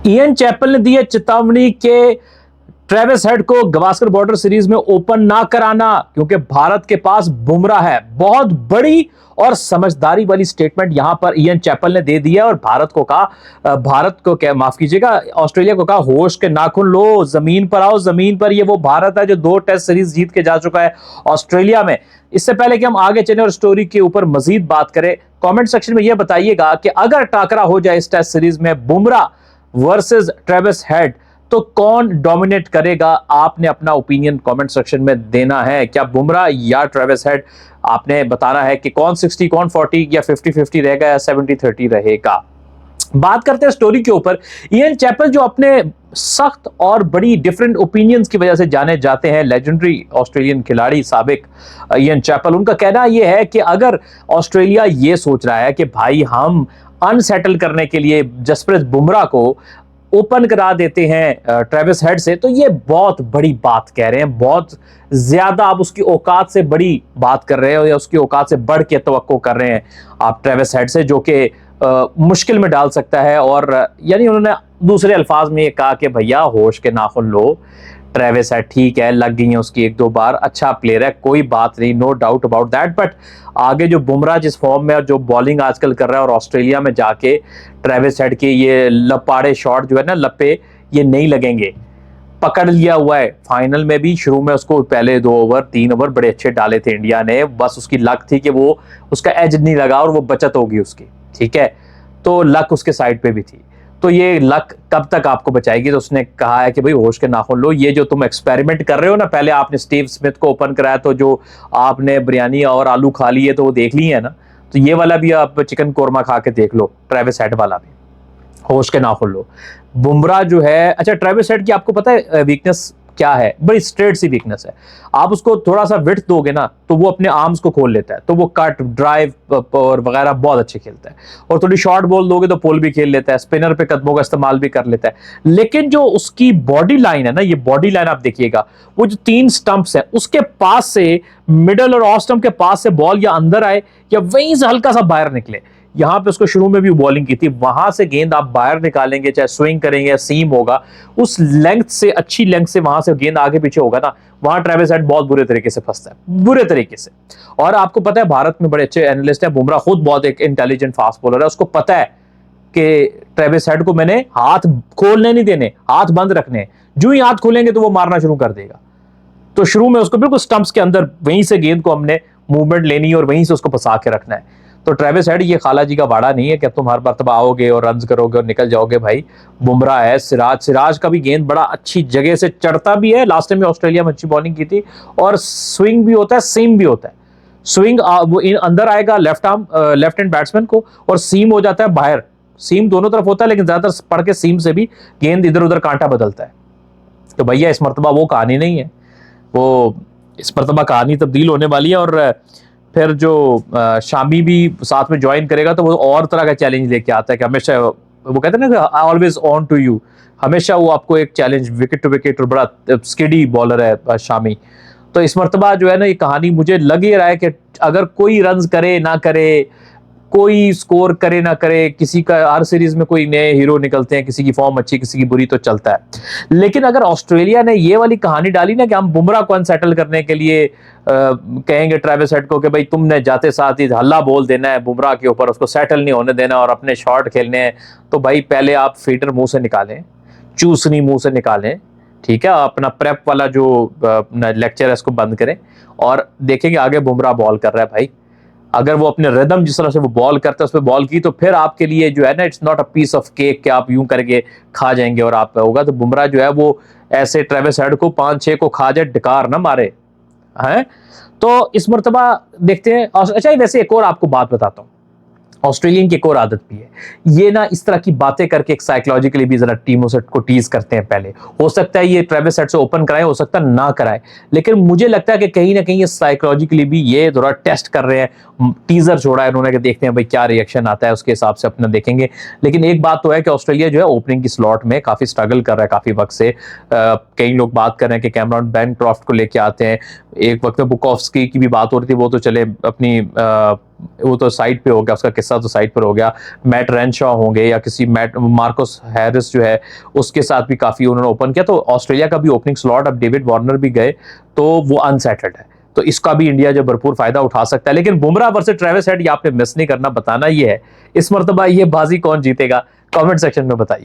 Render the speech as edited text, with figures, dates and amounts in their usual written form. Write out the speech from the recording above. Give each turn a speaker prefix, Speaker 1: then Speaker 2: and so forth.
Speaker 1: Ian chapel ने दी है चेतावनी के ट्रेविस हेड को गावस्कर बॉर्डर सीरीज में ओपन ना कराना क्योंकि भारत के पास बुमराह है। बहुत बड़ी और समझदारी वाली स्टेटमेंट यहां पर इयन चैपल ने दे दी है और भारत को क्या माफ कीजिएगा ऑस्ट्रेलिया को कहा होश के नाखून लो, जमीन पर आओ। जमीन पर ये वो भारत है जो 2 टेस्ट सीरीज जीत के जा चुका है ऑस्ट्रेलिया में। इससे पहले कि हम आगे चले और स्टोरी के ऊपर मजीद बात करें, कमेंट सेक्शन में यह बताइएगा कि अगर टाकरा हो जाए इस टेस्ट सीरीज में बुमराह वर्सेस ट्रेविस हेड तो कौन डोमिनेट करेगा। आपने अपना ओपिनियन कमेंट सेक्शन में देना है, क्या बुमराह या ट्रेविस हेड। आपने बताना है कि कौन 60 कौन 40 या 50-50 रहेगा या 70-30 रहेगा। बात करते हैं स्टोरी के ऊपर। इयन चैपल जो अपने सख्त और बड़ी डिफरेंट ओपिनियंस की वजह से जाने जाते हैं, लेजेंडरी ऑस्ट्रेलियन खिलाड़ी साबिक इयन चैपल, उनका कहना यह है कि अगर ऑस्ट्रेलिया ये सोच रहा है कि भाई हम अनसेटल करने के लिए जसप्रीत बुमराह को ओपन करा देते हैं ट्रेविस हेड से, तो ये बहुत बड़ी बात कह रहे हैं। बहुत ज्यादा आप उसकी औकात से बड़ी बात कर रहे हो या उसकी औकात से बढ़ के तवक्को कर रहे हैं आप ट्रेविस हेड से, जो कि मुश्किल में डाल सकता है। और यानी उन्होंने दूसरे अल्फाज में ये कहा कि भैया होश के नाखून लो। ट्रेविस हेड ठीक है, लग गई है उसकी 1-2 बार, अच्छा प्लेयर है, कोई बात नहीं, no doubt about that. But आगे जो बुमराह जिस फॉर्म में और जो बॉलिंग आजकल कर रहा है और ऑस्ट्रेलिया में जाके ट्रेविस हेड के ये लपाड़े शॉट जो है ना, लपे, ये नहीं लगेंगे। पकड़ लिया हुआ है फाइनल में भी। शुरू में उसको पहले 2 ओवर 3 ओवर बड़े अच्छे डाले थे इंडिया ने, बस उसकी लक थी कि वो उसका एज नहीं लगा और वो बचत होगी उसकी, ठीक है। तो लक उसके साइड पे भी थी। तो ये लक कब तक आपको बचाएगी। तो उसने कहा है कि भाई होश के नाखून लो। ये जो तुम एक्सपेरिमेंट कर रहे हो ना, पहले आपने स्टीव स्मिथ को ओपन कराया तो जो आपने बिरयानी और आलू खा लिए तो वो देख ली है ना, तो ये वाला भी आप चिकन कोरमा खा के देख लो, ट्रेविस हेड वाला भी। होश के नाखून लो। बुमराह जो है, अच्छा ट्रेविस हेड की आपको पता है वीकनेस क्या है, बड़ी स्ट्रेट सी वीकनेस है। आप उसको थोड़ा सा विड्थ दोगे ना तो वो अपने आर्म्स को खोल लेता है, तो वो कट ड्राइव और वगैरह बहुत अच्छे खेलता है। और थोड़ी शॉर्ट बॉल दोगे तो पुल भी खेल लेता है, स्पिनर पे कदमों का इस्तेमाल भी कर लेता है। लेकिन जो उसकी बॉडी लाइन है ना, ये बॉडी लाइन आप देखिएगा, वो जो 3 स्टंप्स है उसके पास से, मिडल और ऑफ स्टंप के पास से बॉल या अंदर आए या वहीं से हल्का सा बाहर निकले। यहां पे उसको शुरू में भी बॉलिंग की थी, वहां से गेंद आप बाहर निकालेंगे, चाहे स्विंग करेंगे या सीम होगा, उस लेंथ से, अच्छी लेंथ से वहां से गेंद आगे पीछे होगा ना, वहां ट्रेविस हेड बहुत बुरे तरीके से फंसता है, बुरे तरीके से। और आपको पता है भारत में बड़े अच्छे एनालिस्ट हैं, बुमराह खुद बहुत एक इंटेलिजेंट फास्ट बॉलर है, उसको पता है कि ट्रेविस हेड को मैंने हाथ खोलने नहीं देने, हाथ बंद रखने। जो ही हाथ खोलेंगे तो वो मारना शुरू कर देगा। तो शुरू में उसको बिल्कुल स्टंप्स के अंदर वहीं से गेंद को हमने मूवमेंट लेनी है और वहीं से उसको फंसा के रखना है। तो ट्रेविस हेड ये खाला जी का वाड़ा नहीं है कि अब तुम हर मरतबा आओगे और रन्स करोगे और निकल जाओगे। भाई बुमराह है, सिराज का भी गेंद बड़ा अच्छी जगह से चढ़ता भी है, लास्ट टाइम में ऑस्ट्रेलिया में अच्छी बॉलिंग की थी, और स्विंग भी होता है, सीम भी होता है। स्विंग वो अंदर आएगा लेफ्ट हैंड बैट्समैन को, और सीम हो जाता है बाहर। सीम दोनों तरफ होता है लेकिन ज्यादातर पढ़ के सीम से भी गेंद इधर उधर कांटा बदलता है। तो भैया इस मरतबा वो कहानी नहीं है, वो इस मरतबा कहानी तब्दील होने वाली है। और फिर जो शामी भी साथ में ज्वाइन करेगा तो वो और तरह का चैलेंज लेके आता है कि हमेशा वो कहते हैं ना कि ऑलवेज ऑन टू यू, हमेशा वो आपको एक चैलेंज, विकेट टू विकेट, और बड़ा स्किडी बॉलर है शामी। तो इस मरतबा जो है ना, ये कहानी मुझे लग ही रहा है कि अगर कोई रन्स करे ना करे, कोई स्कोर करे ना करे, किसी का हर सीरीज में कोई नए हीरो निकलते हैं, किसी की फॉर्म अच्छी किसी की बुरी, तो चलता है। लेकिन अगर ऑस्ट्रेलिया ने ये वाली कहानी डाली ना कि हम बुमराह को अनसेटल करने के लिए कहेंगे ट्रेविस हेड को कि भाई तुमने जाते साथ ही हल्ला बोल देना है बुमराह के ऊपर, उसको सेटल नहीं होने देना और अपने शॉट खेलने हैं, तो भाई पहले आप फीडर मुंह से निकालें, चूसनी मुंह से निकालें, ठीक है, अपना प्रेप वाला जो लेक्चर है इसको बंद करें और देखेंगे आगे बुमराह बॉल कर रहा है। भाई अगर वो अपने रिदम जिस तरह से वो बॉल करता है उस पर बॉल की, तो फिर आपके लिए जो है ना, it's not a piece of cake कि आप यूं करके खा जाएंगे और आप पे होगा। तो बुमराह जो है वो ऐसे ट्रेविस हेड को 5-6 को खा जाए, डकार ना मारे हैं। तो इस मर्तबा देखते हैं। अच्छा वैसे एक और आपको बात बताता हूँ, ऑस्ट्रेलियन की एक और आदत भी है, ये ना इस तरह की बातें करके एक साइकोलॉजिकली भी जरा टीमों से को टीज करते हैं। पहले हो सकता है ये ट्रेविस हेड से ओपन कराए, हो सकता है ना कराए, लेकिन मुझे लगता है कि कहीं ना कहीं ये साइकोलॉजिकली भी ये थोड़ा टेस्ट कर रहे हैं। टीजर छोड़ा है इन्होंने कि देखते हैं भाई क्या रिएक्शन आता है, उसके हिसाब से अपना देखेंगे। लेकिन एक बात तो है कि ऑस्ट्रेलिया जो है ओपनिंग की स्लॉट में काफी स्ट्रगल कर रहा है काफी वक्त से। कई लोग बात कर रहे हैं कि कैमरॉन बैनक्रॉफ्ट को लेके आते हैं, एक वक्त में बुकॉफ्स्की की भी बात हो रही थी, वो तो चले अपनी वो तो साइड पे हो गया, उसका किस्सा तो साइड पर हो गया। मैट रेनशॉ होंगे या किसी मैट मार्कस हैरिस जो है उसके साथ भी काफी उन्होंने ओपन किया। तो ऑस्ट्रेलिया का भी ओपनिंग स्लॉट, अब डेविड वार्नर भी गए तो वो अनसेटल्ड है, तो इसका भी इंडिया जो भरपूर फायदा उठा सकता है। लेकिन बुमराह वर्सेस ट्रेविस हेड ये आपने मिस नहीं करना, बताना ये है इस मर्तबा ये बाजी कौन जीतेगा, कमेंट सेक्शन में बताइए।